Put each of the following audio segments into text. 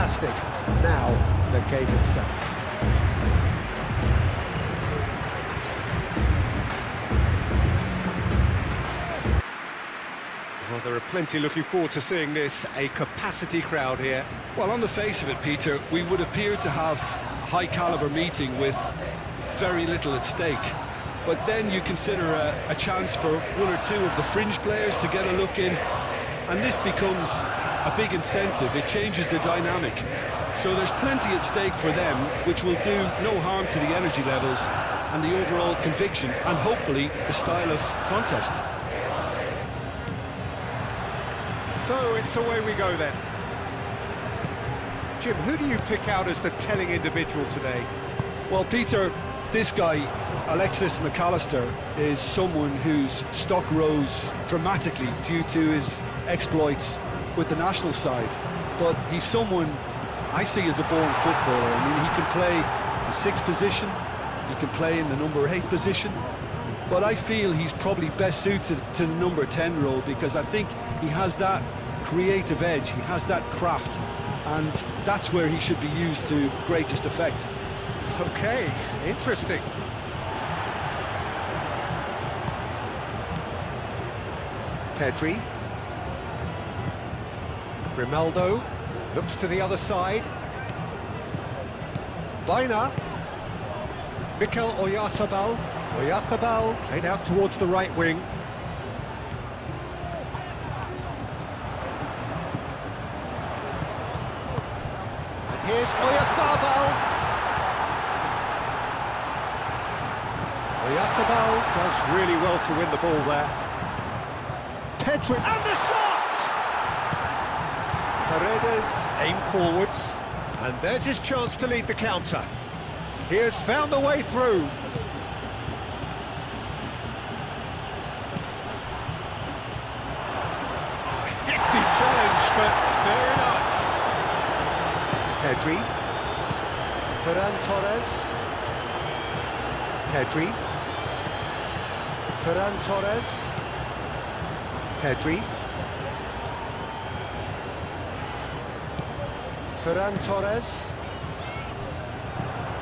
fantastic. Now, the game itself. Well, there are plenty looking forward to seeing this, a capacity crowd here. Well, on the face of it, Peter, we would appear to have a high-caliber meeting with very little at stake. But then you consider a chance for one or two of the fringe players to get a look in, and this becomes a big incentive. It changes the dynamic. So there's plenty at stake for them, which will do no harm to the energy levels and the overall conviction, and hopefully the style of contest. So it's away we go then. Jim, who do you pick out as the telling individual today? Well, Peter, this guy, Alexis McAllister, is someone whose stock rose dramatically due to his exploits with the national side. But he's someone I see as a born footballer. I mean, he can play the 6th position, he can play in the number 8 position, but I feel he's probably best suited to the number 10 role, because I think he has that creative edge, he has that craft, and that's where he should be used to greatest effect. Okay, interesting. Pedri. Grimaldo looks to the other side. Baina. Mikel Oyarzabal. Oyarzabal played out towards the right wing. And here's Oyarzabal. Oyarzabal does really well to win the ball there. Pedri, and the shot! Paredes aim forwards, and there's his chance to lead the counter. He has found the way through. A hefty challenge, but fair enough. Pedri. Ferran Torres. Pedri. Ferran Torres. Pedri. Ferran Torres.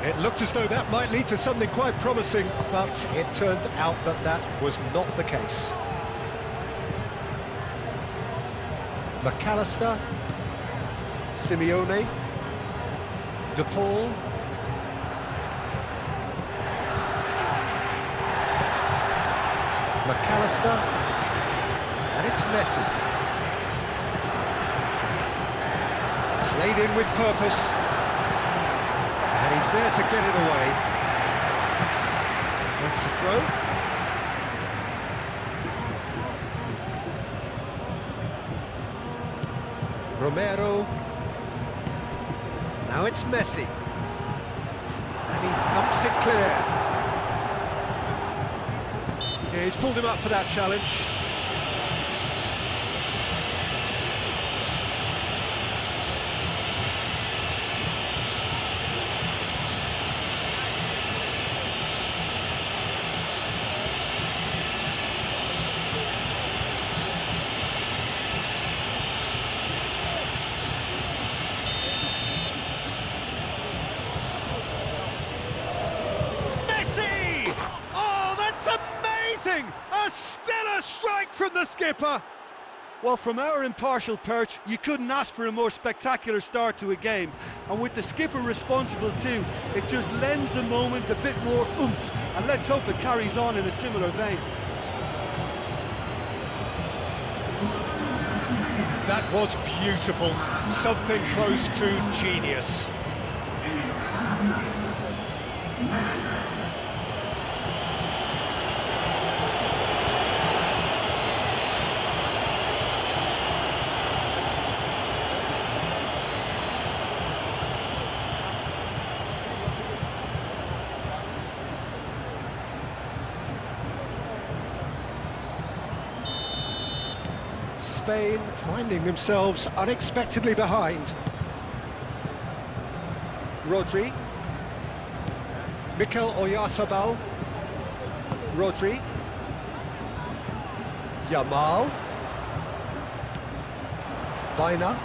It looked as though that might lead to something quite promising, but it turned out that that was not the case. McAllister. Simeone. De Paul. McAllister. And it's Messi. Played in with purpose. And he's there to get it away. That's the throw. Romero. Now it's Messi. And he thumps it clear. Yeah, he's pulled him up for that challenge. A stellar strike from the skipper! Well, from our impartial perch, you couldn't ask for a more spectacular start to a game. And with the skipper responsible too, it just lends the moment a bit more oomph. And let's hope it carries on in a similar vein. That was beautiful. Something close to genius. Spain finding themselves unexpectedly behind. Rodri. Mikel Oyarzabal. Rodri. Yamal. Baina.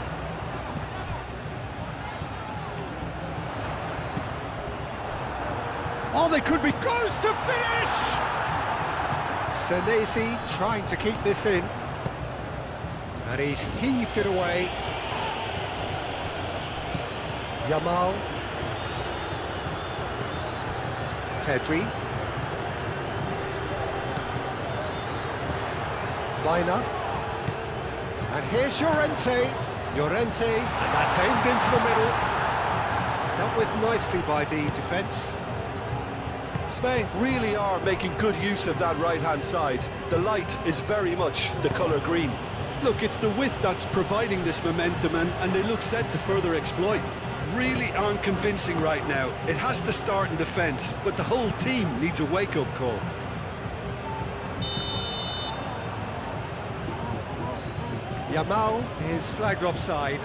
Oh, they could be close to finish! Senesi trying to keep this in. And he's heaved it away. Yamal. Tedri. Baina. And here's Llorente. Llorente, and that's aimed into the middle. Dealt with nicely by the defence. Spain really are making good use of that right-hand side. The light is very much the colour green. Look, it's the width that's providing this momentum, and they look set to further exploit. Really aren't convincing right now. It has to start in defence, but the whole team needs a wake-up call. Yamal is flagged offside.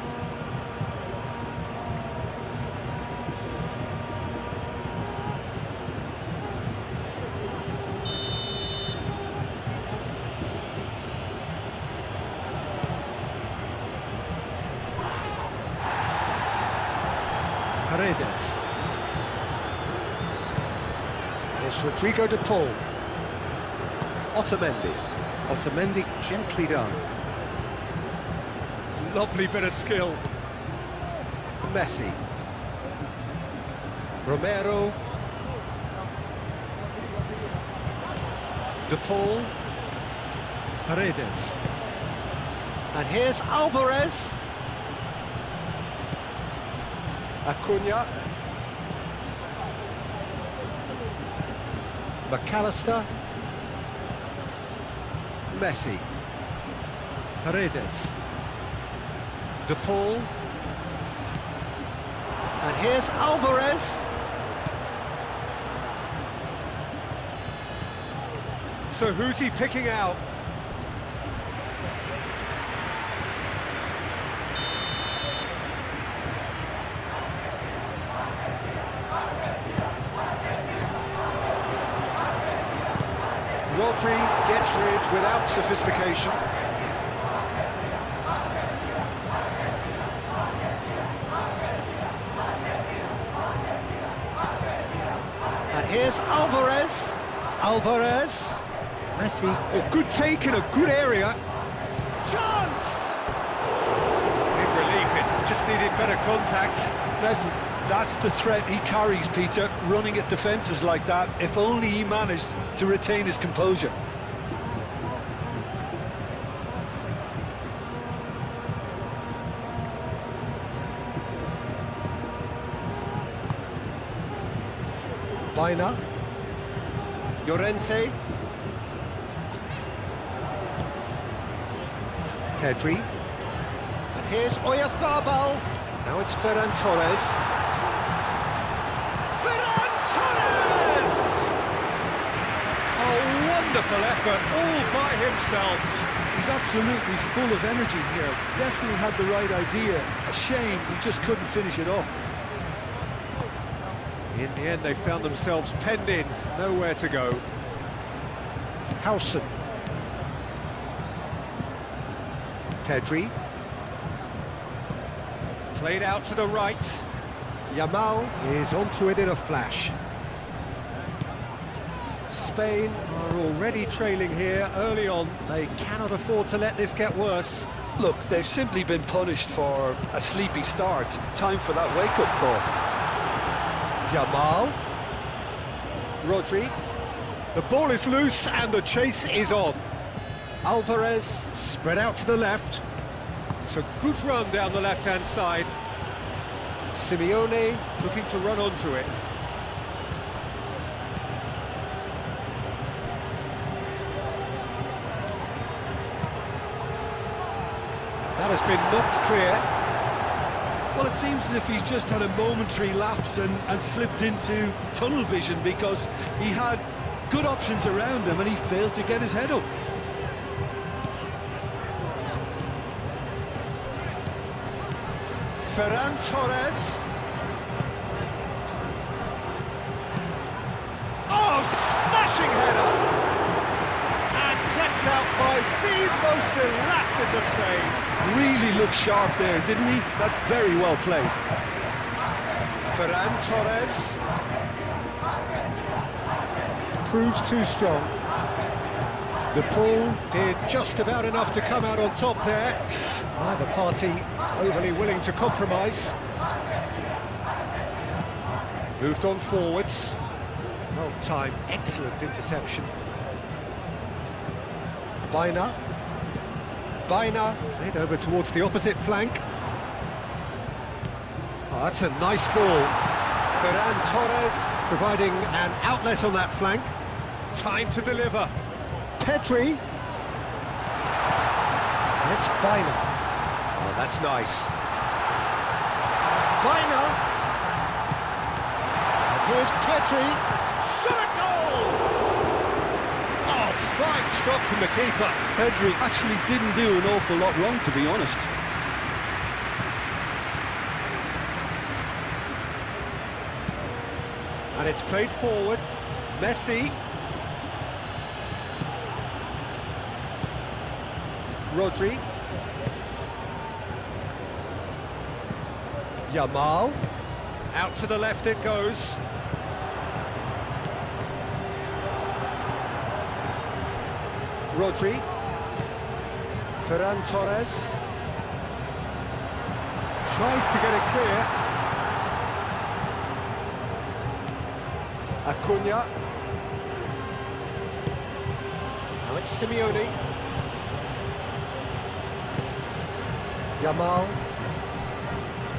Paredes. And it's Rodrigo de Paul. Otamendi. Otamendi gently done. Lovely bit of skill. Messi. Romero. De Paul. Paredes. And here's Alvarez. Acuna. McAllister. Messi. Paredes. De Paul. And here's Alvarez. So who's he picking out? Rodri gets rid without sophistication. And here's Alvarez. Alvarez. Messi. Oh, good take in a good area. Chance! Big relief, it just needed better contact. Listen, that's the threat he carries, Peter, running at defences like that, if only he managed to retain his composure. Baina. Llorente. Tedri. And here's Oyarzabal. Now it's Ferran Torres. Ferran Torres! A wonderful effort all by himself. He's absolutely full of energy here. Definitely had the right idea. A shame he just couldn't finish it off. In the end, they found themselves penned in, nowhere to go. Howson. Tedri. Played out to the right. Yamal is onto it in a flash. Spain are already trailing here early on. They cannot afford to let this get worse. Look, they've simply been punished for a sleepy start. Time for that wake-up call. Yamal. Rodri. The ball is loose and the chase is on. Alvarez spread out to the left. It's a good run down the left-hand side. Simeone Looking to run onto it. that has been knocked clear. Well, it seems as if he's just had a momentary lapse and slipped into tunnel vision, because he had good options around him and he failed to get his head up. Ferran Torres. Oh, smashing header! And kept out by the most elastic of saves. Really looked sharp there, didn't he? That's very well played. Ferran Torres. proves too strong. The pull did just about enough to come out on top there. Neither party overly willing to compromise. Moved on forwards. Well timed, excellent interception. Baina played over towards the opposite flank. Oh, that's a nice ball. Ferran Torres providing an outlet on that flank. Time to deliver. Pedri. And it's Baina. Oh, that's nice. Baina. And here's Pedri. Shot a goal! Oh, fine stop from the keeper. Pedri actually didn't do an awful lot wrong, to be honest. And it's played forward. Messi. Rodri. Yamal. Out to the left it goes. Rodri. Ferran Torres. Tries to get it clear. Acuna. Now it's Simeone. Yamal.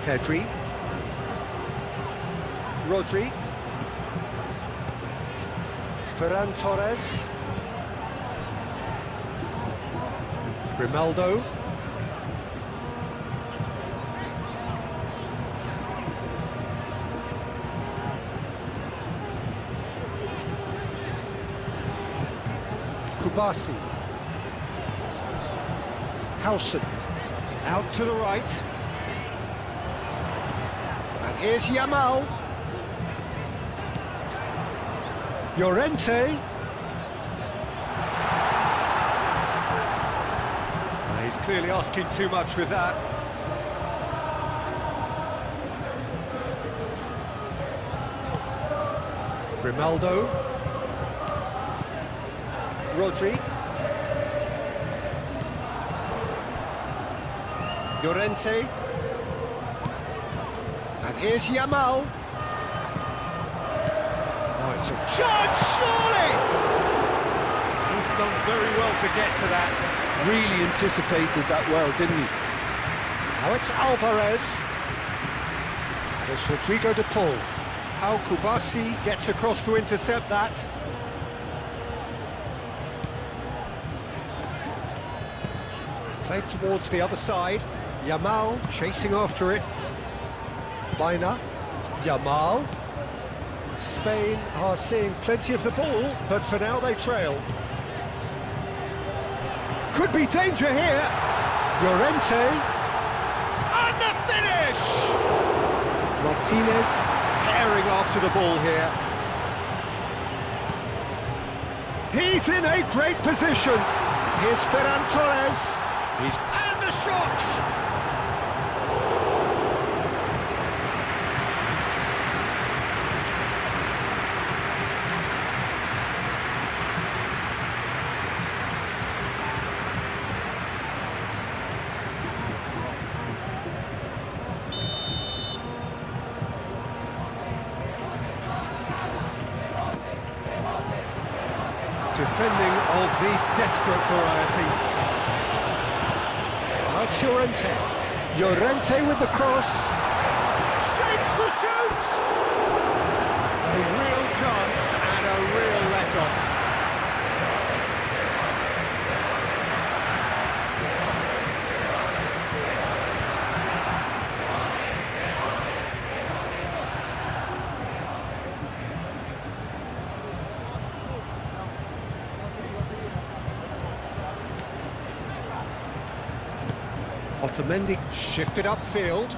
Pedri. Rodri. Ferran Torres. Grimaldo. Kubasi. Howson. Out to the right. And here's Yamal. Llorente. He's clearly asking too much with that. Grimaldo. Rodri. Llorente. And here's Yamal. Oh, it's a chance, surely! He's done very well to get to that. Really anticipated that well, didn't he? Now it's Alvarez. And it's Rodrigo de Paul. How Kubasi gets across to intercept that. Played towards the other side. Yamal chasing after it. Baina. Yamal. Spain are seeing plenty of the ball, but for now they trail. Could be danger here. Llorente. And the finish! Martinez herring after the ball here. He's in a great position. Here's Ferran Torres. And the shot! Defending of the desperate variety. Now it's Llorente. Llorente with the cross. Shapes to shoot! A real chance and a real let-off. Otamendi shifted upfield.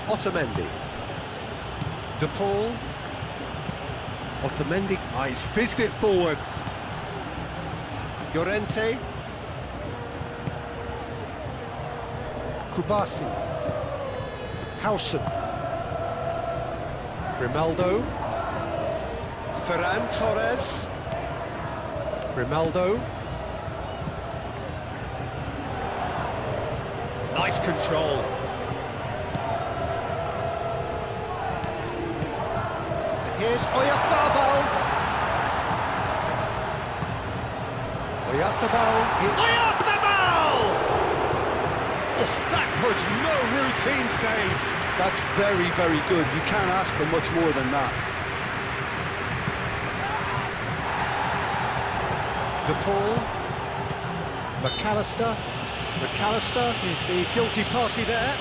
Otamendi. De Paul. Otamendi. Ah, he's fizzed it forward. Llorente. Kubasi. Howson. Grimaldo. Ferran Torres. Grimaldo. Nice control. And here's Oyarzabal. Oyarzabal. Oyarzabal! Oh, that was no routine save. That's very, very good. You can't ask for much more than that. De Paul. McAllister. McAllister is the guilty party there.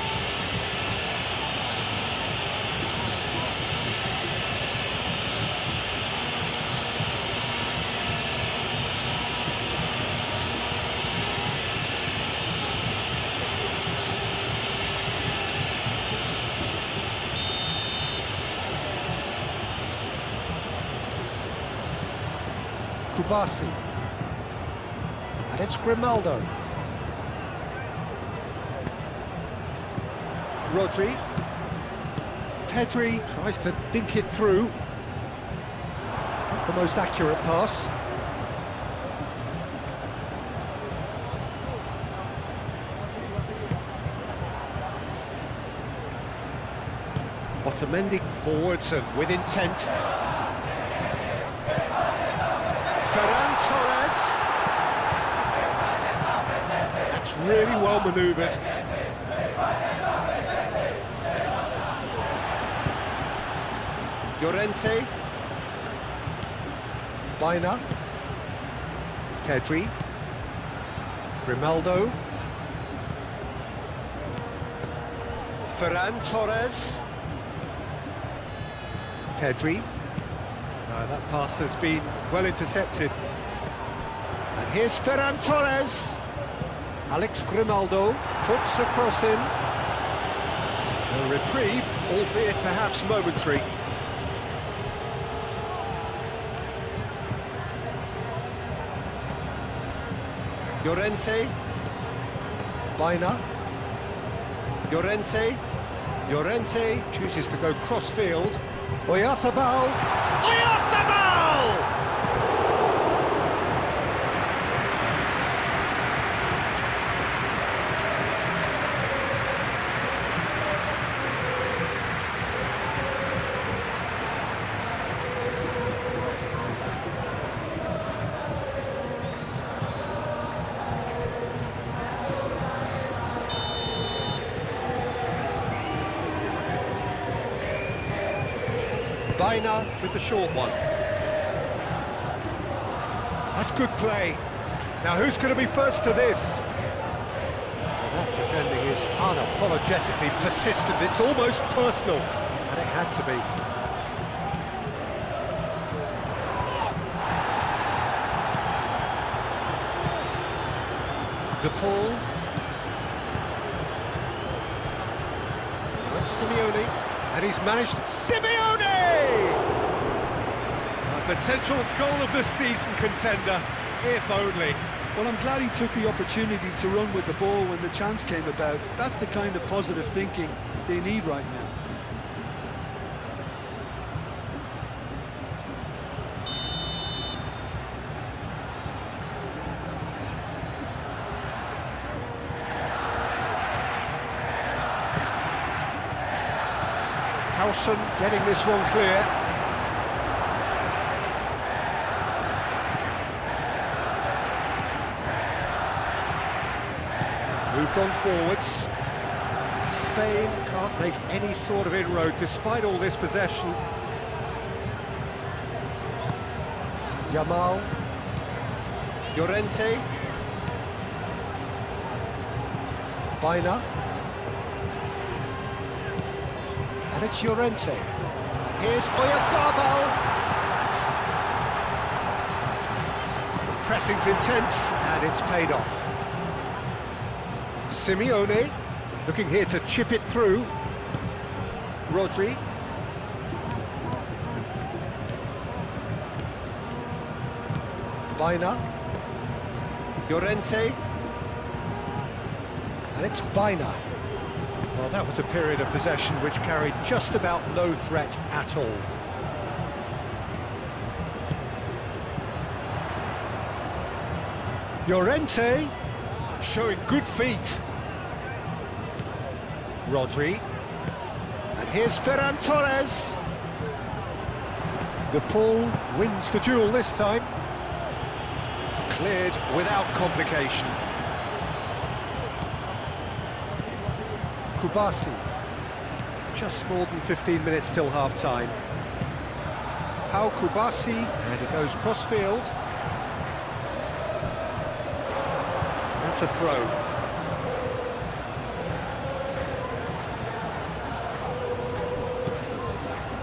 Kubasi. And it's Grimaldo. Rodri. Pedri tries to dink it through. Not the most accurate pass. Otamendi forwards and with intent. Ferran Torres. That's really well manoeuvred. Llorente. Baina. Pedri. Grimaldo. Ferran Torres. Pedri. That pass has been well intercepted. And here's Ferran Torres. Alex Grimaldo puts a cross in. A reprieve, albeit perhaps momentary. Llorente. Baina. Llorente. Llorente chooses to go cross-field. Oyarzabal. Oyarzabal! Baina with the short one. That's good play. Now who's going to be first to this? That defending is unapologetically persistent. It's almost personal, and it had to be. De Paul. That's Simeone. And he's managed... Simeone! A potential goal of the season contender, if only. Well, I'm glad he took the opportunity to run with the ball when the chance came about. That's the kind of positive thinking they need right now. Howson getting this one clear. Moved on forwards. Spain can't make any sort of inroad despite all this possession. Yamal. Llorente. Baina. And it's Llorente. Here's Oyarzabal. The pressing's intense, and it's paid off. Simeone looking here to chip it through. Rodri. Baina. Llorente. And it's Baina. Well, that was a period of possession which carried just about no threat at all. Llorente showing good feet. Rodri. And here's Ferran Torres. De Paul wins the duel this time. Cleared without complication. Kubasi. Just more than 15 minutes till half-time. Pau Kubasi, and it goes cross-field. That's a throw.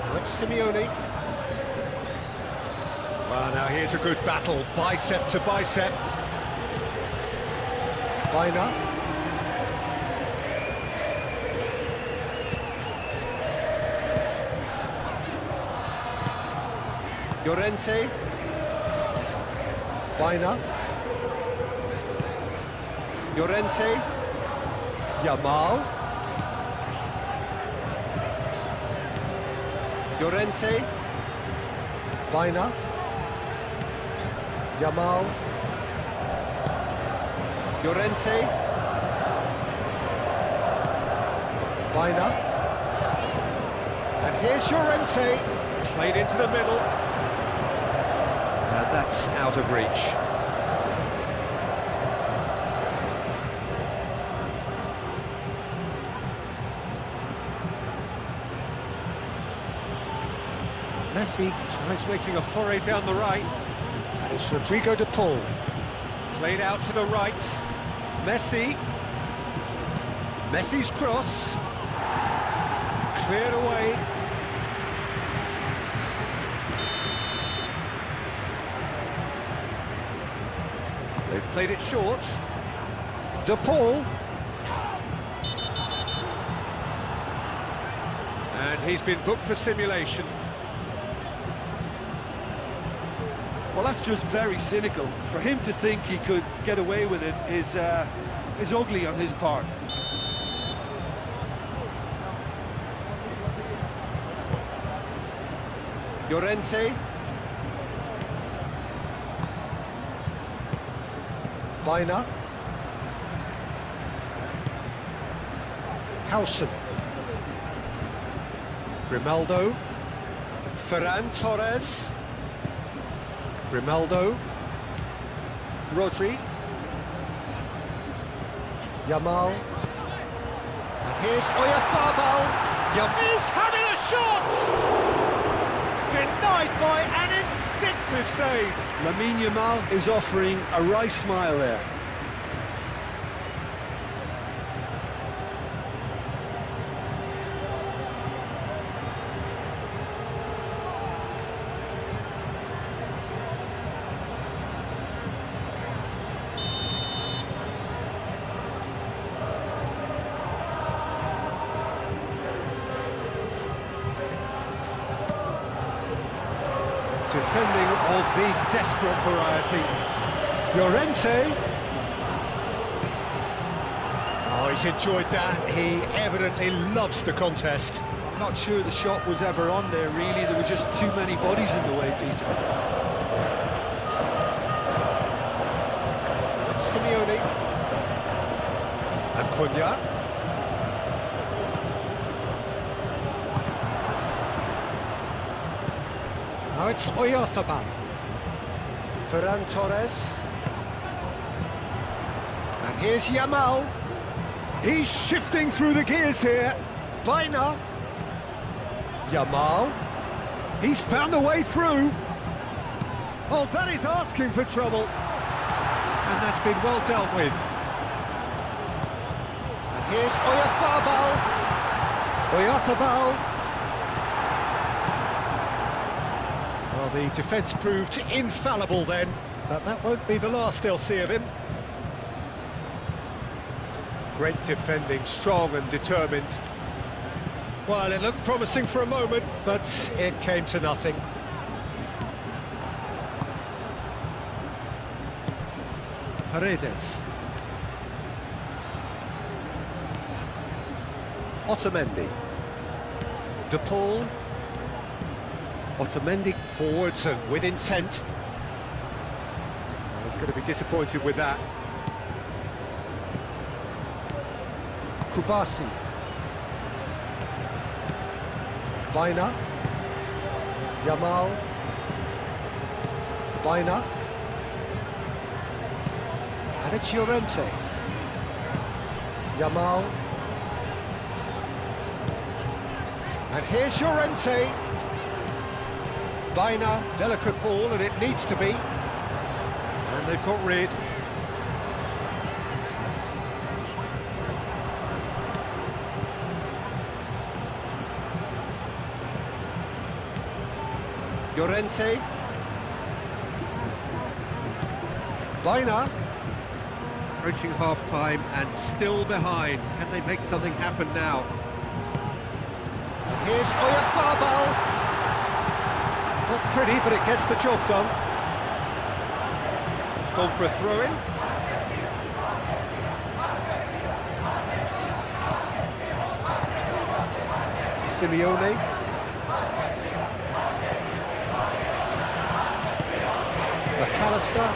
Now it's Simeone. Well, now here's a good battle, bicep to bicep. Baina. Llorente. Baina. Llorente. Yamal. Llorente. Baina. Yamal. Llorente. Baina. And here's Llorente. Played into the middle. And that's out of reach. Messi tries making a foray down the right. And it's Rodrigo de Paul. Played out to the right. Messi. Messi's cross. Cleared away. They've played it short. De Paul. And he's been booked for simulation. Well, that's just very cynical. For him to think he could get away with it is ugly on his part. Llorente. Baina. Howson. Grimaldo. Ferran Torres. Grimaldo. Rodri. Yamal. And here's Oyarzabal. He's having a shot! Denied by an instinctive save. Lamine Yamal is offering a wry smile there. Defending of the desperate variety. Llorente. Oh, he's enjoyed that. He evidently loves the contest. I'm not sure the shot was ever on there, really. There were just too many bodies in the way, Peter. That's Simeone. Acuna. Now it's Oyarzabal. Ferran Torres. And here's Yamal. He's shifting through the gears here. Baina. Yamal. He's found a way through. Oh, that is asking for trouble. And that's been well dealt with. And here's Oyarzabal. Oyarzabal. Well, the defence proved infallible then, but that won't be the last they'll see of him. Great defending, strong and determined. Well, it looked promising for a moment, but it came to nothing. Paredes. Otamendi. De Paul. Otamendi forwards and with intent. He's going to be disappointed with that. Kubasi. Baina. Yamal. Baina. And it's Llorente. Yamal. And here's Llorente. Baina, delicate ball, and it needs to be. And they've got rid. Llorente. Baina. Approaching half-time and still behind. Can they make something happen now? And here's Oyarzabal. Not pretty, but it gets the job done. It's gone for a throw-in. Simeone. McAllister.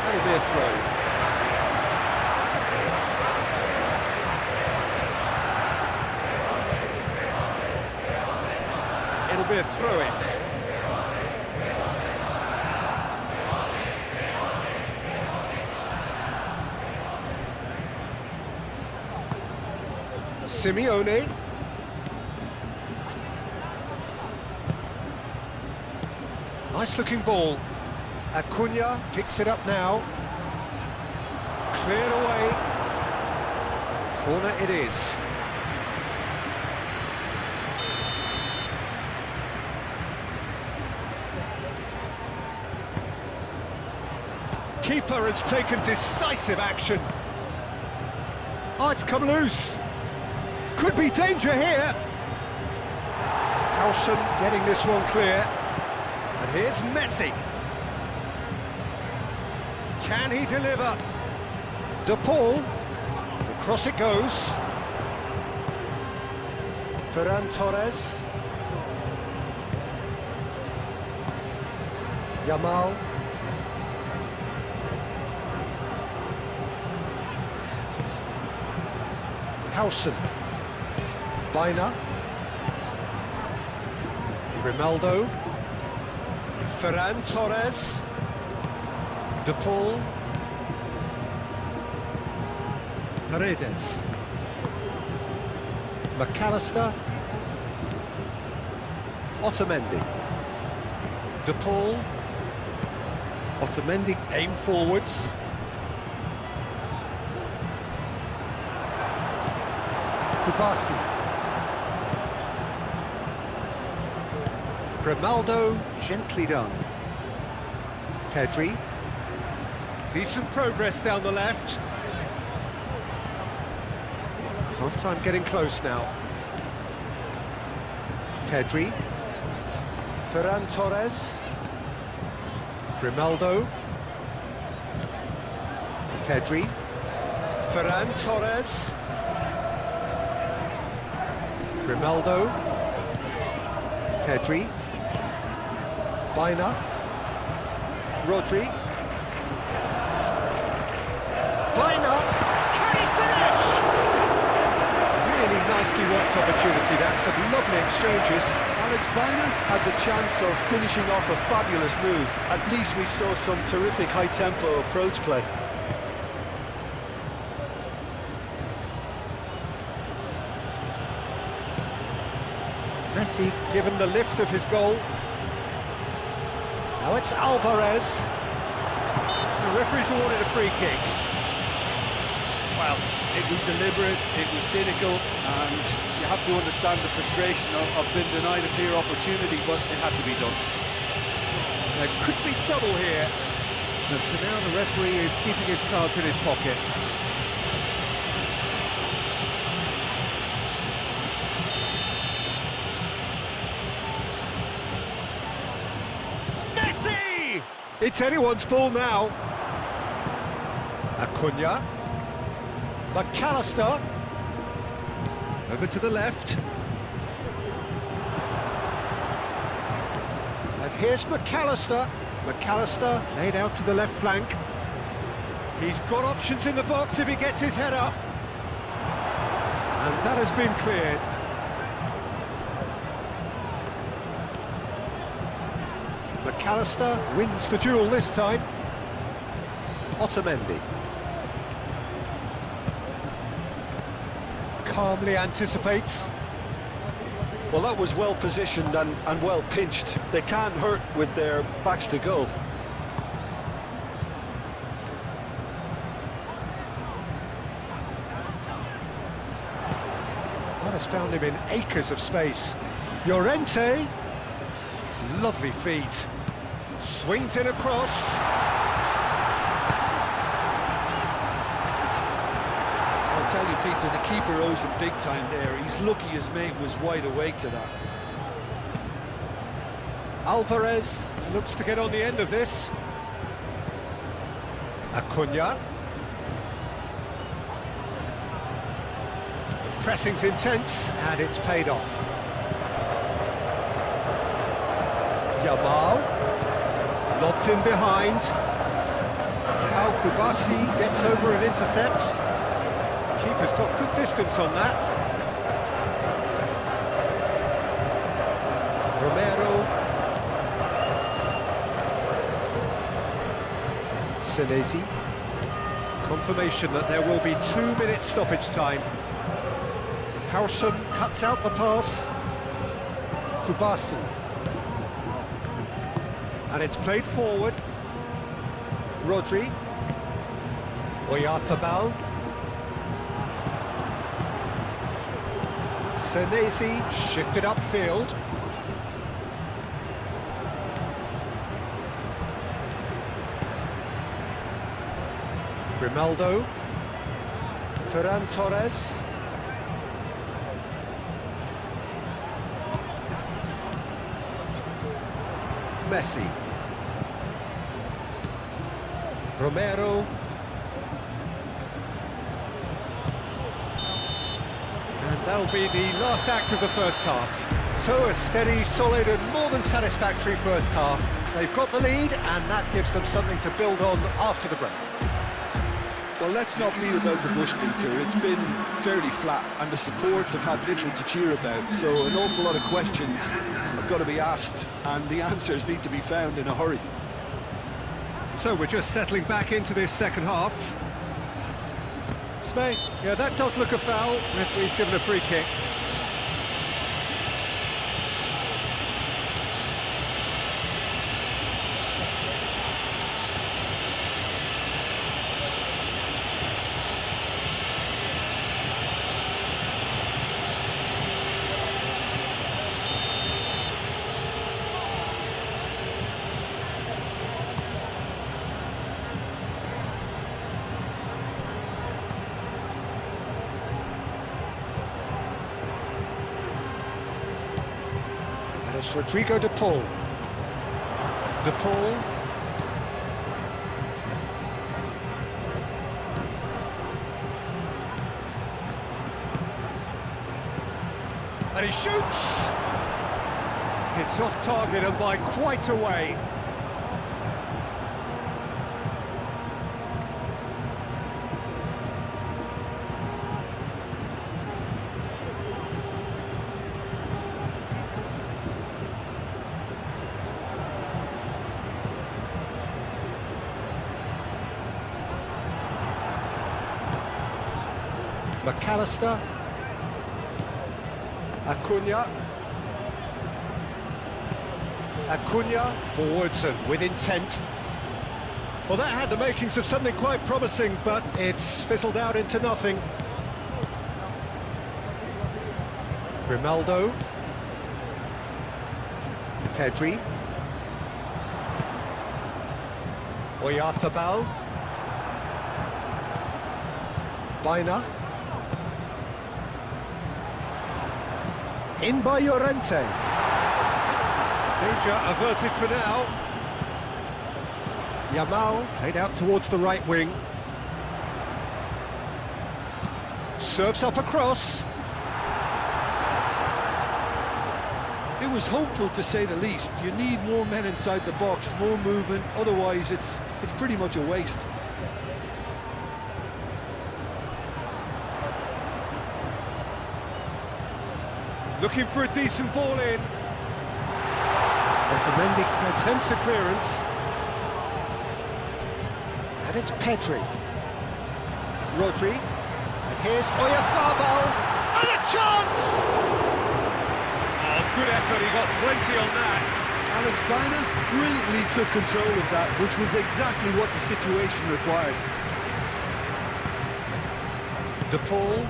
That'll be a throw. It'll be a throw-in. Simeone. Nice-looking ball. Acuna picks it up now. Cleared away. Corner it is. Keeper has taken decisive action. Oh, it's come loose. Could be danger here. Howson getting this one clear. And here's Messi. Can he deliver? De Paul. Across it goes. Ferran Torres. Yamal. Howson. Baina. Grimaldo. Ferran Torres. De Paul. Paredes. McAllister. Otamendi. De Paul. Otamendi aim forwards. Kubasi. Grimaldo, gently done. Pedri. Decent progress down the left. Half-time getting close now. Pedri. Ferran Torres. Grimaldo. Pedri. Ferran Torres. Grimaldo. Pedri. Baina. Rodri. Baina. Can he finish? Really nicely worked opportunity. That's some lovely exchanges. Alex Baina had the chance of finishing off a fabulous move. At least we saw some terrific high-tempo approach play. Messi given the lift of his goal. Now it's Alvarez. The referee's awarded a free kick. Well, it was deliberate, it was cynical, and you have to understand the frustration of being denied a clear opportunity, but it had to be done. There could be trouble here. But for now, the referee is keeping his cards in his pocket. It's anyone's ball now. Acuna. McAllister. Over to the left. And here's McAllister. McAllister laid out to the left flank. He's got options in the box if he gets his head up. And that has been cleared. McAllister wins the duel this time. Otamendi. Calmly anticipates. Well, that was well positioned and well pinched. They can't hurt with their backs to goal. That has found him in acres of space. Llorente. Lovely feet. Swings it across. I'll tell you, Peter, the keeper owes him big time there. He's lucky his mate was wide awake to that. Alvarez looks to get on the end of this. Acuna. The pressing's intense, and it's paid off. Yamal, locked in behind. Al Kubasi gets over and intercepts. Keeper's got good distance on that. Romero. Senesi. Confirmation that there will be 2 minutes stoppage time. Howson cuts out the pass. Kubasi. And it's played forward. Rodri. Oyarzabal. Senesi shifted upfield. Grimaldo. Ferran Torres. Messi. Romero. And that'll be the last act of the first half. So a steady, solid and more than satisfactory first half. They've got the lead and that gives them something to build on after the break. Well, let's not beat about the bush, Peter. It's been fairly flat and the supports have had little to cheer about. So an awful lot of questions have got to be asked and the answers need to be found in a hurry. So we're just settling back into this second half. Spain. Yeah, that does look a foul. Referee's given a free kick. It's Rodrigo de Paul. De Paul. And he shoots! It's off target and by quite a way. McAllister. Acuna. Acuna. Forwards and with intent. Well, that had the makings of something quite promising, but It's fizzled out into nothing. Grimaldo. Pedri. Oyarzabal. Baina. In by Llorente. danger averted for now. Yamal played out towards the right wing. Serves up across. was hopeful to say the least. You need more men inside the box, more movement, otherwise it's pretty much a waste. Looking for a decent ball in. Otamendi attempts a clearance. And it's Pedri. Rodri. And here's Oyarzabal. And a chance! Oh, good effort, he got plenty on that. Alex Baina brilliantly took control of that, which was exactly what the situation required. De Paul.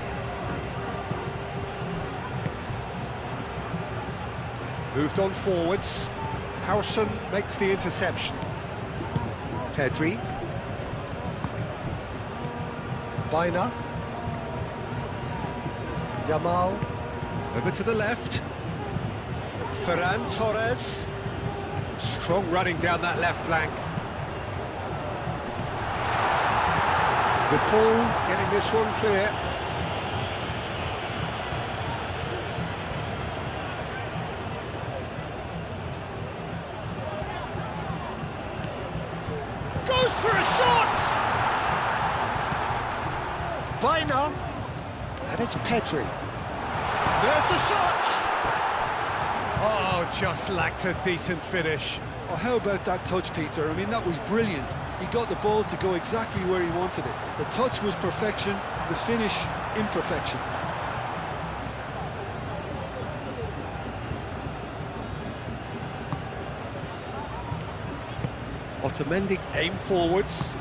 Moved on forwards. Howson makes the interception. Pedri. Baina. Yamal. Over to the left. Ferran Torres. Strong running down that left flank. De Paul getting this one clear. Goes for a shot! Baina. And it's Pedri. There's the shot! Oh, just lacked a decent finish. Oh, how about that touch, Peter? I mean, that was brilliant. He got the ball to go exactly where he wanted it. The touch was perfection, the finish, imperfection. Otamendi aim forwards.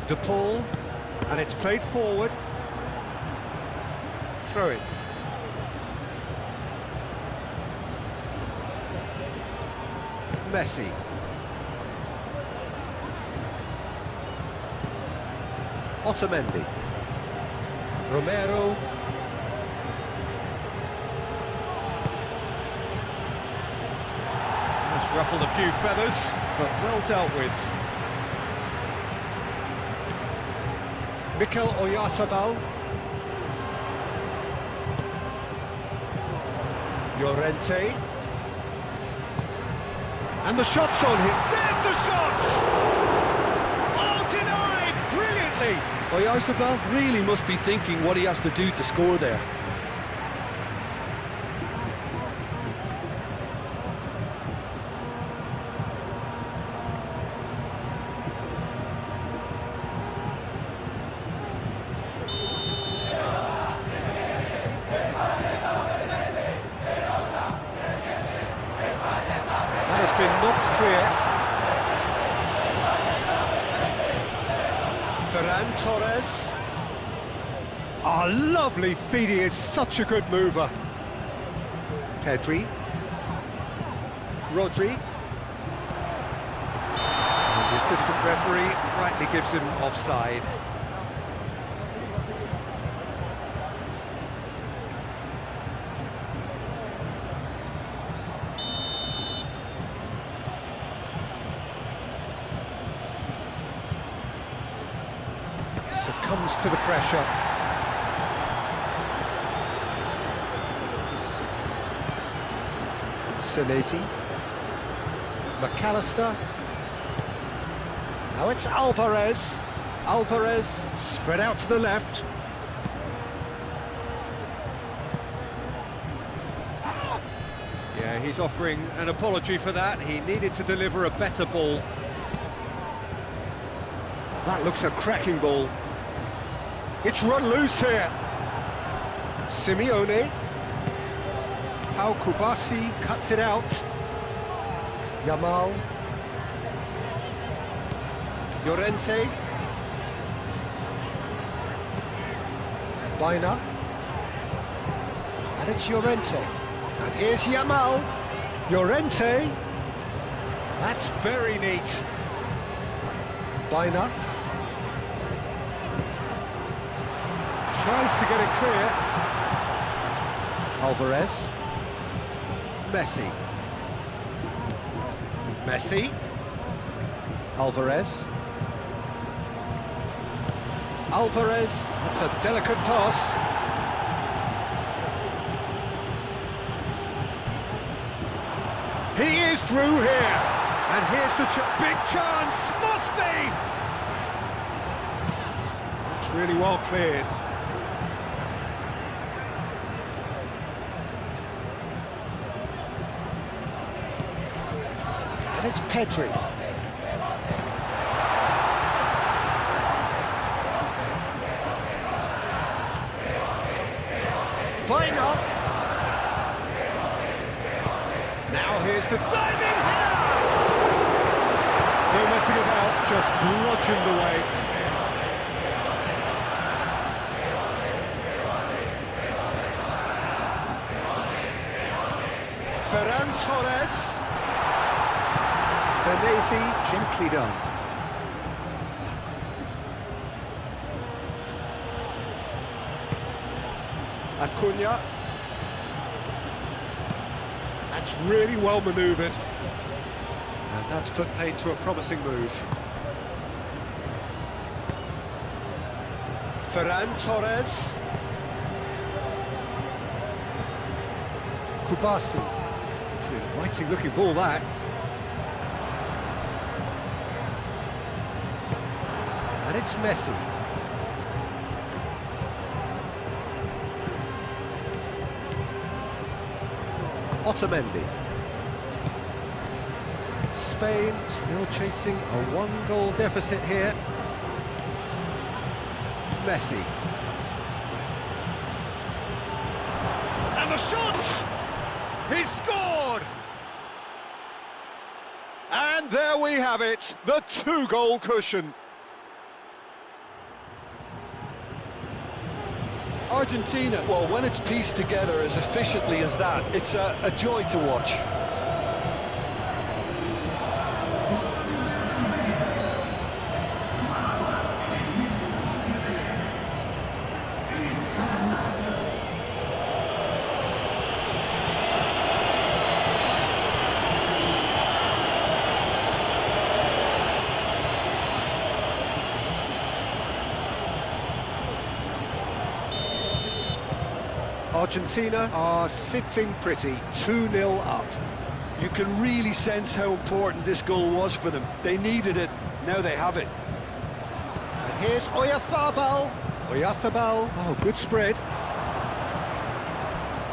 De Paul, and it's played forward. Throw it. Messi. Otamendi. Romero. That's ruffled a few feathers, but well dealt with. Mikel Oyarzabal. Llorente. And the shot's on him. There's the shot! Oh, denied! Brilliantly! Oyarzabal really must be thinking what he has to do to score there. That has been knocked clear. Ferran Torres. Ah, lovely feed, he is such a good mover. Pedri. Rodri. And the assistant referee rightly gives him offside. Succumbs to the pressure. Senesi. McAllister. Now it's Alvarez. Alvarez spread out to the left. Yeah, he's offering an apology for that. He needed to deliver a better ball. That looks a cracking ball. It's run loose here. Simeone. Pau Kubasi cuts it out. Yamal. Llorente. Baina. And it's Llorente. And here's Yamal. Llorente. That's very neat. Baina. Tries to get it clear. Alvarez. Messi. Messi. Alvarez. Alvarez. That's a delicate pass. He is through here. And here's the big chance. Must be. That's really well cleared. And it's Pedri. Baina. Now here's the diving header! No messing about, just bludgeoned away. Ferran Torres. Senesi, gently done. Acuna. That's really well manoeuvred. And that's put paid to a promising move. Ferran Torres. Kubasi. It's an inviting looking ball, that. And it's Messi. Otamendi. Spain still chasing a one-goal deficit here. Messi. And the shot! He's scored! And there we have it, the two-goal cushion. Argentina, well, when it's pieced together as efficiently as that, it's a joy to watch. Argentina are sitting pretty, 2-0 up. You can really sense how important this goal was for them. They needed it, now they have it. And here's Oyarzabal. Oyarzabal, oh, good spread.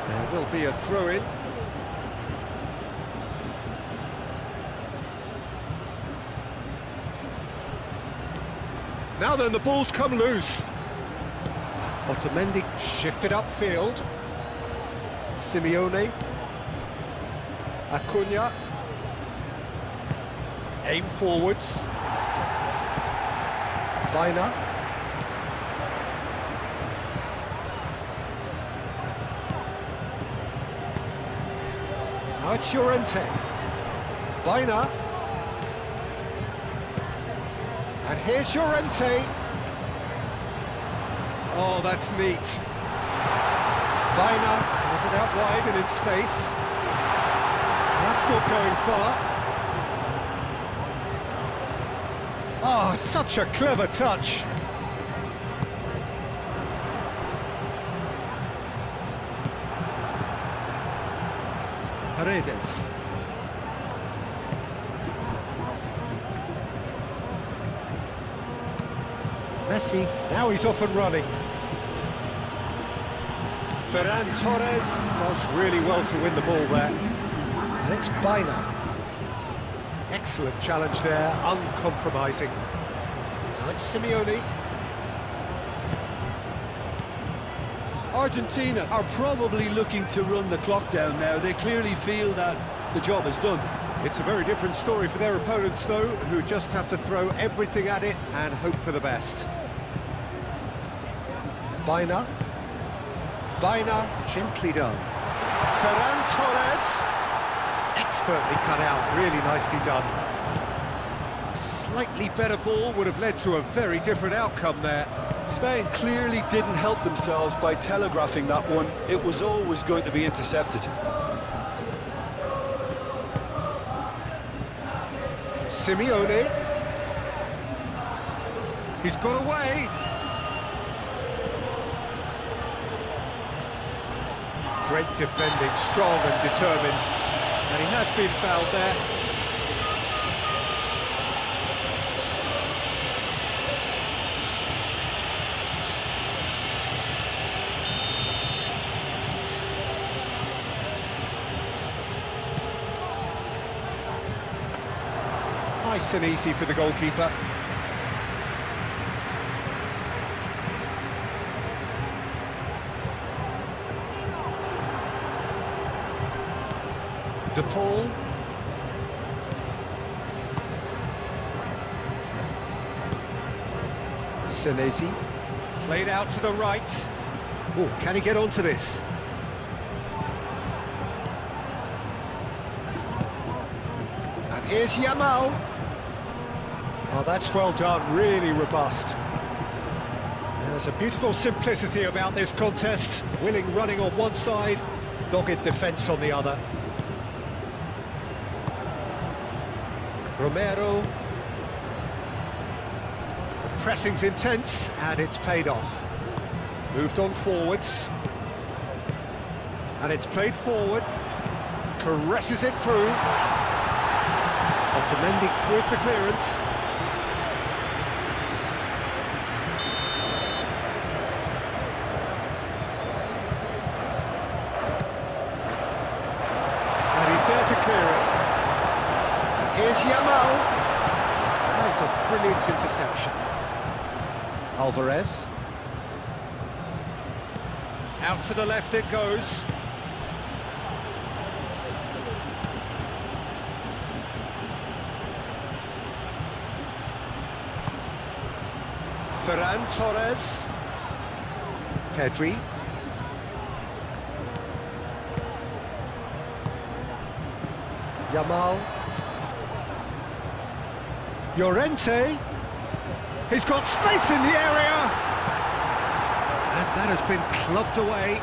There will be a throw-in. Now then, the ball's come loose. Otamendi shifted upfield. Simeone. Acuna. Aim forwards. Baina. Now it's Llorente. Baina. And here's Llorente. Oh, that's neat. Baina has it out wide and in space. That's not going far. Oh, such a clever touch. Paredes. Messi, now he's off and running. Ferran Torres does really well to win the ball there. And it's Baina. Excellent challenge there, uncompromising. Now it's Simeone. Argentina are probably looking to run the clock down now. They clearly feel that the job is done. It's a very different story for their opponents, though, who just have to throw everything at it and hope for the best. Baina. Baina, Gently done. Ferran Torres. Expertly cut out, really nicely done. A slightly better ball would have led to a very different outcome there. Spain clearly didn't help themselves by telegraphing that one. It was always going to be intercepted. Simeone. He's got away. Great defending, strong and determined. And he has been fouled there. Nice and easy for the goalkeeper. De Paul. Senesi. Played out to the right. Oh, can he get onto this? And here's Yamal. Oh, that's well done, really robust. There's a beautiful simplicity about this contest. Willing running on one side, dogged defence on the other. Romero. The pressing's intense, and it's paid off. Moved on forwards. And it's played forward. Caresses it through. Otamendi with the clearance. And he's there to clear it. And here's Yamal. That is a brilliant interception. Alvarez. Out to the left it goes. Ferran Torres. Pedri. Yamal. Llorente. He's got space in the area. And that has been clubbed away.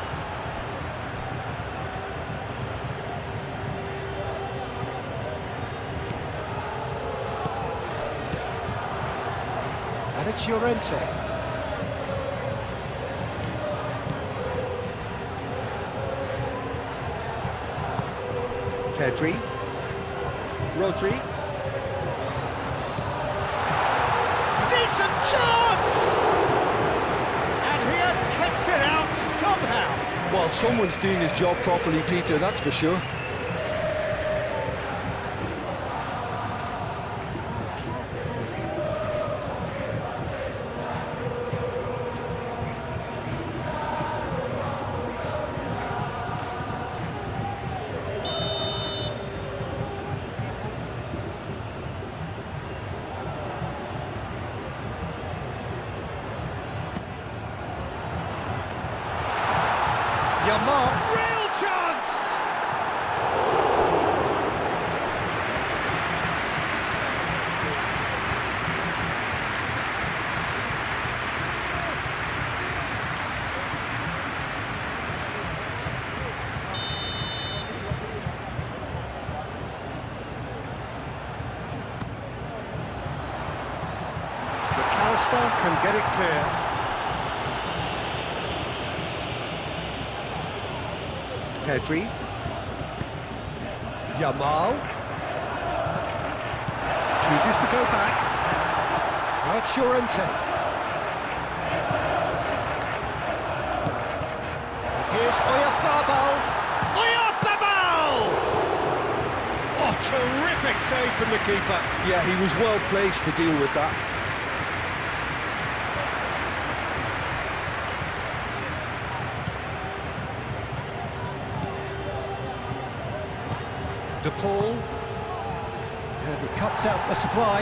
And it's Llorente. Pedri. Rodri. Decent chance! And he has kept it out somehow. Well, someone's doing his job properly, Peter, that's for sure. Yamal. Real chance! McAllister can get it clear. Pedri. Yamal. Chooses to go back. Now it's Llorente. And here's Oyarzabal. Oyarzabal! Oh, terrific save from the keeper. Yeah, he was well placed to deal with that. De Paul, and he cuts out the supply.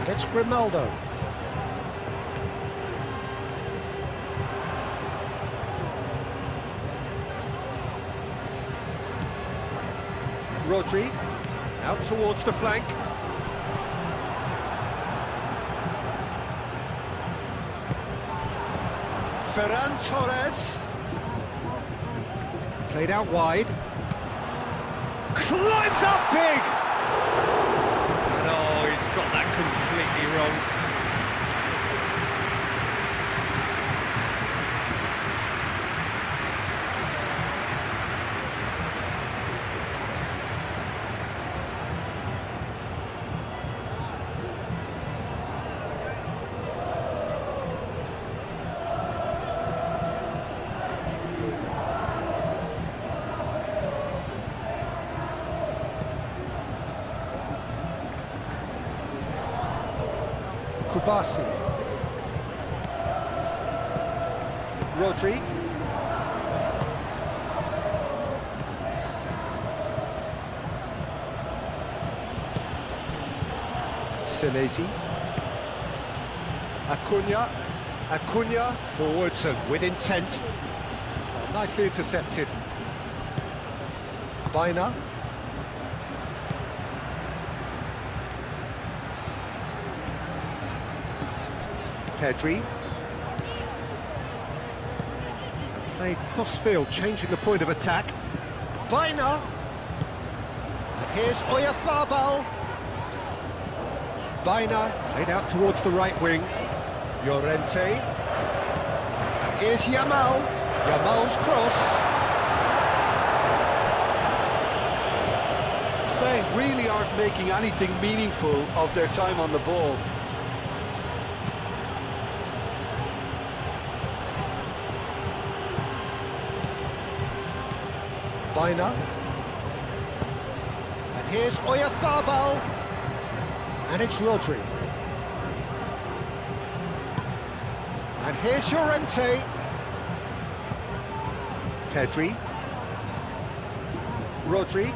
And it's Grimaldo. Rodri, out towards the flank. Ferran Torres. Played out wide. Climbs up big! And oh, he's got that completely wrong. Kubasi. Rodri. Senesi. Acuna forwards and with intent. Oh, nicely intercepted. Baina. Pedri. Played cross-field, changing the point of attack. Baina. And here's Oyarzabal. Baina played out towards the right wing. Llorente. And here's Yamal. Yamal's cross. Spain really aren't making anything meaningful of their time on the ball. Baina. And here's Oyarzabal. And it's Rodri. And here's Llorente. Pedri. Rodri.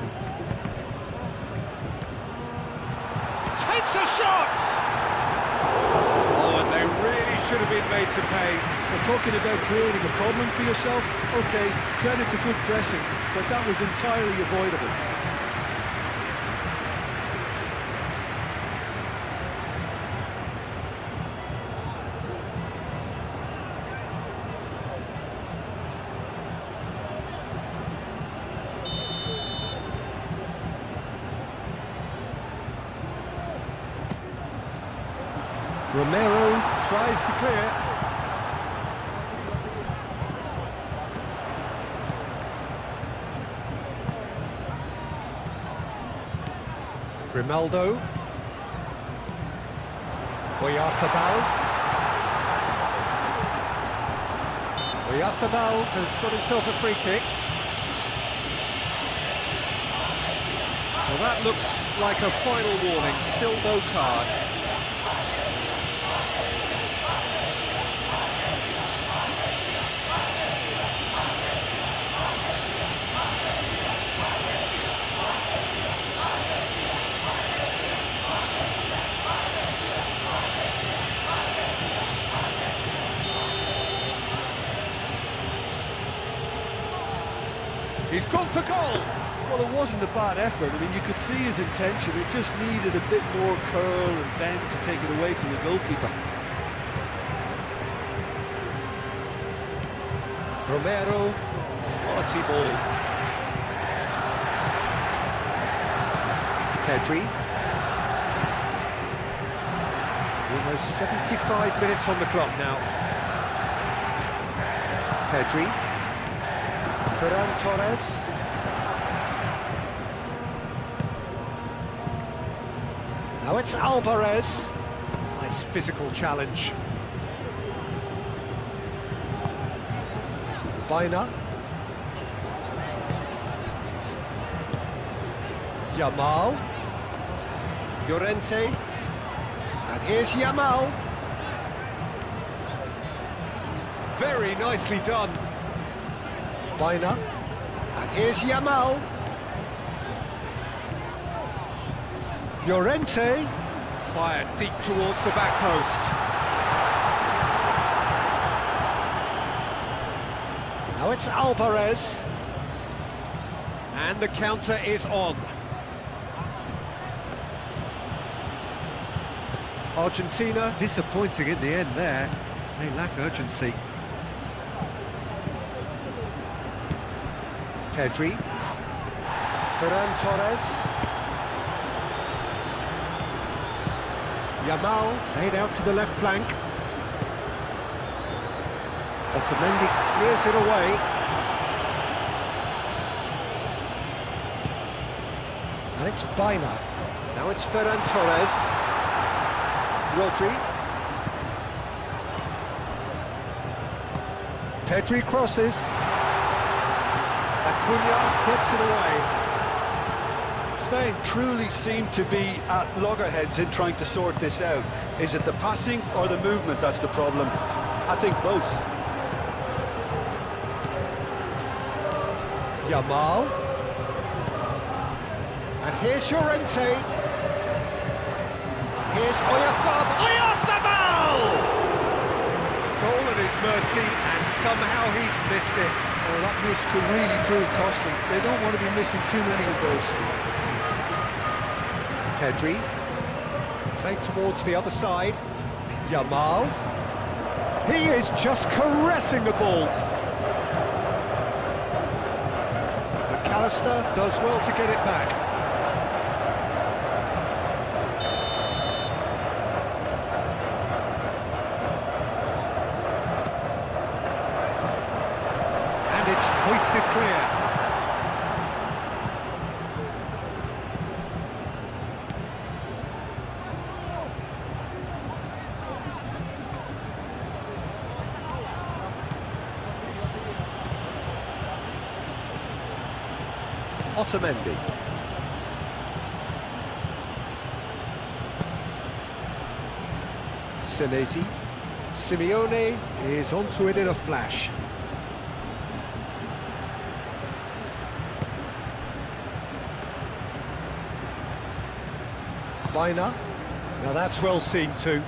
Takes a shot! Oh, and they really should have been made to pay. We're talking about creating a problem for yourself. Okay, credit to good pressing, but that was entirely avoidable. Romero tries to clear. Grimaldo. Oyarzabal. Oyarzabal has got himself a free kick. Well, that looks like a final warning, still no card. He's gone for goal! Well, it wasn't a bad effort. I mean, you could see his intention. It just needed a bit more curl and bend to take it away from the goalkeeper. Romero. Quality ball. Pedri. Almost 75 minutes on the clock now. Pedri. Ferran Torres. Now it's Alvarez. Nice physical challenge. Baina. Yamal. Llorente. And here's Yamal. Very nicely done. Baina. And here's Yamal. Llorente. Fired deep towards the back post. Now it's Alvarez. And the counter is on. Argentina disappointing in the end there. They lack urgency. Pedri. Ferran Torres. Yamal played out to the left flank. Otamendi clears it away. And it's Baina. Now it's Ferran Torres. Rodri. Pedri crosses. Acuna gets it away. Spain truly seem to be at loggerheads in trying to sort this out. Is it the passing or the movement that's the problem? I think both. Yamal. And here's Llorente. Here's Oyarzabal! Goal at his mercy, and somehow he's missed it. Oh, that miss could really prove costly. They don't want to be missing too many of those. Pedri. Played towards the other side. Yamal. He is just caressing the ball. McAllister does well to get it back. And it's hoisted clear. Otamendi. Senesi. Simeone is onto it in a flash. Baina. Now that's well seen too.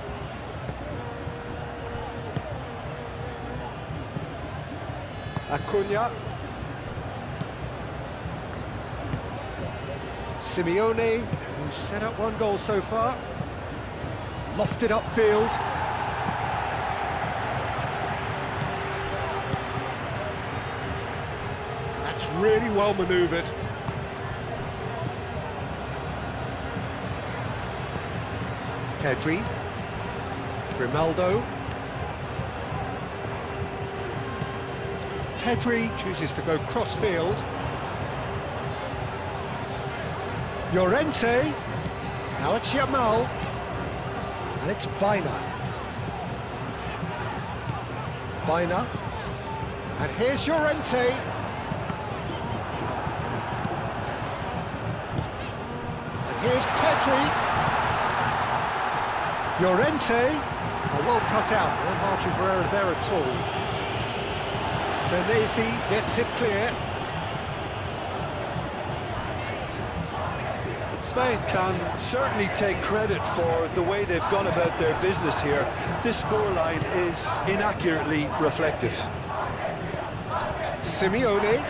Acuna. Simeone, who's set up one goal so far. Lofted upfield. That's really well manoeuvred. Pedri. Grimaldo. Pedri chooses to go cross-field. Llorente, now it's Yamal, and it's Baina. Baina, and here's Llorente. And here's Pedri. Llorente, well cut out, no margin for error there at all. Senesi gets it clear. Spain can certainly take credit for the way they've gone about their business here. This scoreline is inaccurately reflective. Simeone.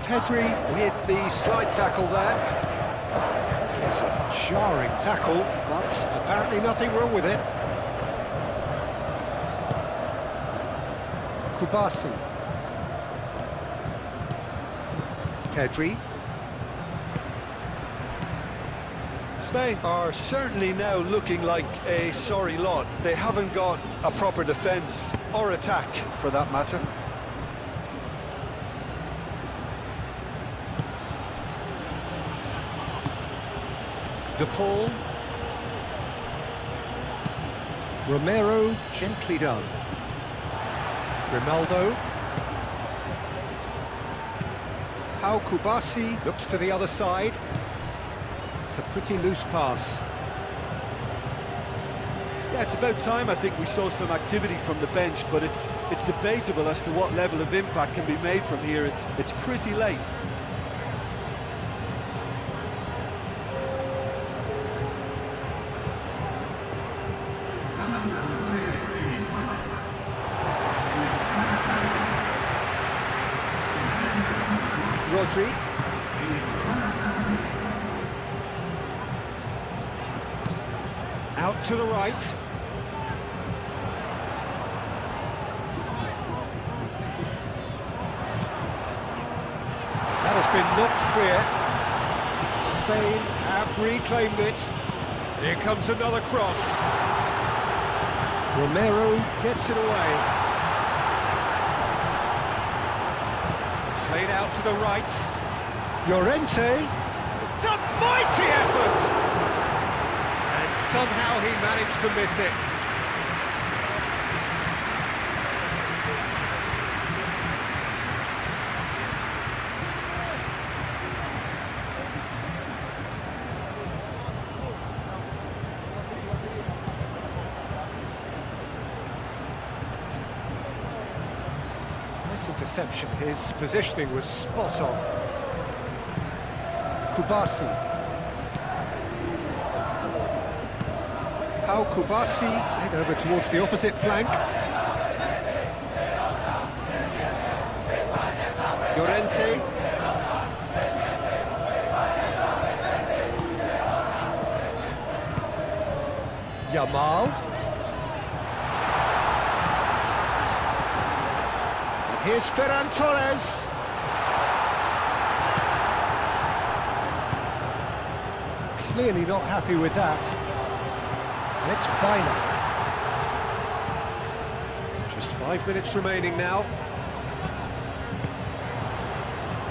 Pedri with the slide tackle there. It was a jarring tackle, but apparently nothing wrong with it. Kubasi. Pedri. Spain are certainly now looking like a sorry lot. They haven't got a proper defence or attack, for that matter. De Paul. Romero, gently done. Grimaldo. Pau Kubasi looks to the other side. It's a pretty loose pass. Yeah, it's about time I think we saw some activity from the bench, but it's debatable as to what level of impact can be made from here. It's pretty late. Rodri. Out to the right. That has been knocked clear. Spain have reclaimed it. Here comes another cross. Romero gets it away. Played out to the right. Llorente. It's a mighty effort! And somehow he managed to miss it. interception. His positioning was spot on. Kubasi. Pau Kubasi, played over towards the opposite flank. Llorente. Yamal. And here's Ferran Torres. Clearly not happy with that. And it's Baina. Just 5 minutes remaining now.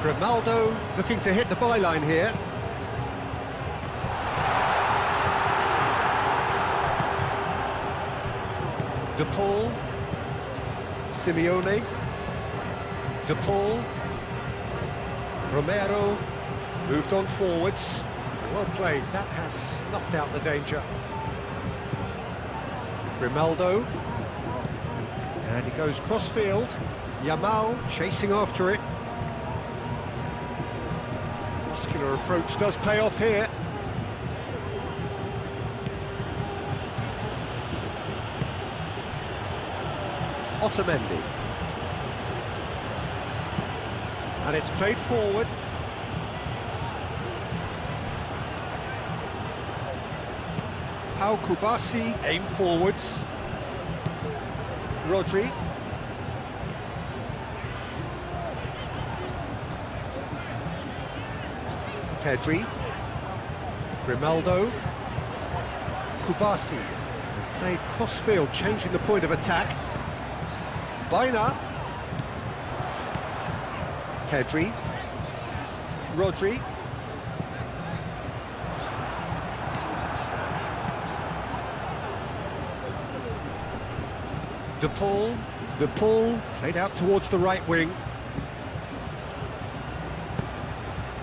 Grimaldo looking to hit the byline here. De Paul. Simeone. De Paul. Romero moved on forwards. Well played, that has snuffed out the danger. Grimaldo. And he goes cross-field. Yamal chasing after it. Muscular approach does pay off here. Otamendi. And it's played forward. Pau Kubasi, aim forwards. Rodri. Pedri. Grimaldo. Kubasi. Played cross-field, changing the point of attack. Baina. Pedri. Rodri. De Paul. De Paul played out towards the right wing.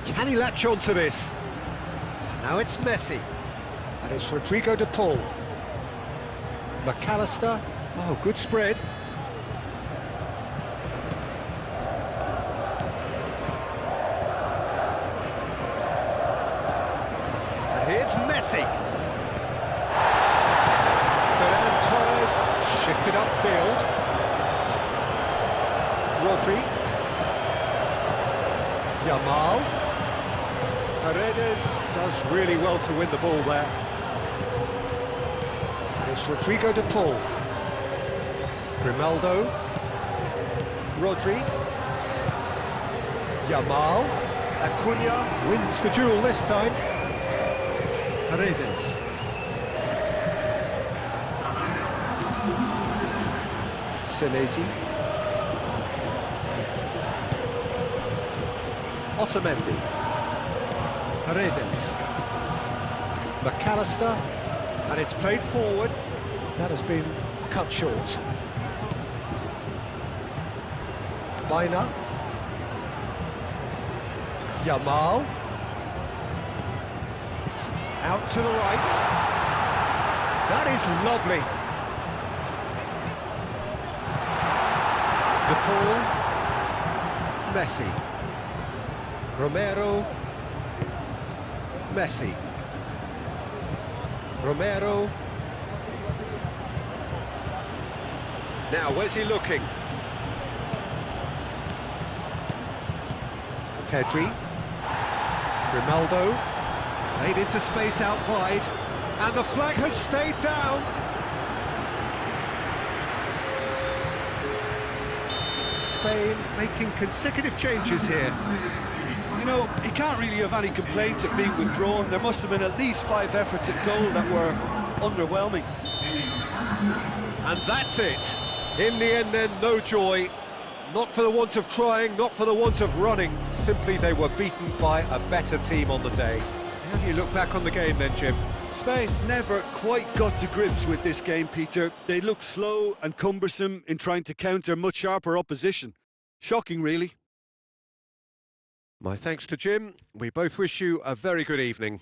Can he latch on to this? Now it's Messi. And it's Rodrigo De Paul. McAllister. Oh, good spread. And here's Messi. Ferran Torres shifted upfield. Rodri. Yamal. Paredes does really well to win the ball there. And it's Rodrigo De Paul. Grimaldo. Rodri. Yamal. Acuna wins the duel this time. Paredes. Senesi. Otamendi. Paredes. McAllister. And it's played forward. That has been cut short. Baina. Yamal. Out to the right. That is lovely. De Paul. Messi. Romero. Messi. Romero. Now, where's he looking? Pedri. Grimaldo. Played into space out wide. And the flag has stayed down. Spain making consecutive changes here. You know, he can't really have any complaints at being withdrawn. There must have been at least 5 efforts at goal that were underwhelming. And that's it. In the end then, no joy. Not for the want of trying, not for the want of running. Simply they were beaten by a better team on the day. How do you look back on the game then, Jim? Spain never quite got to grips with this game, Peter. They looked slow and cumbersome in trying to counter much sharper opposition. Shocking, really. My thanks to Jim. We both wish you a very good evening.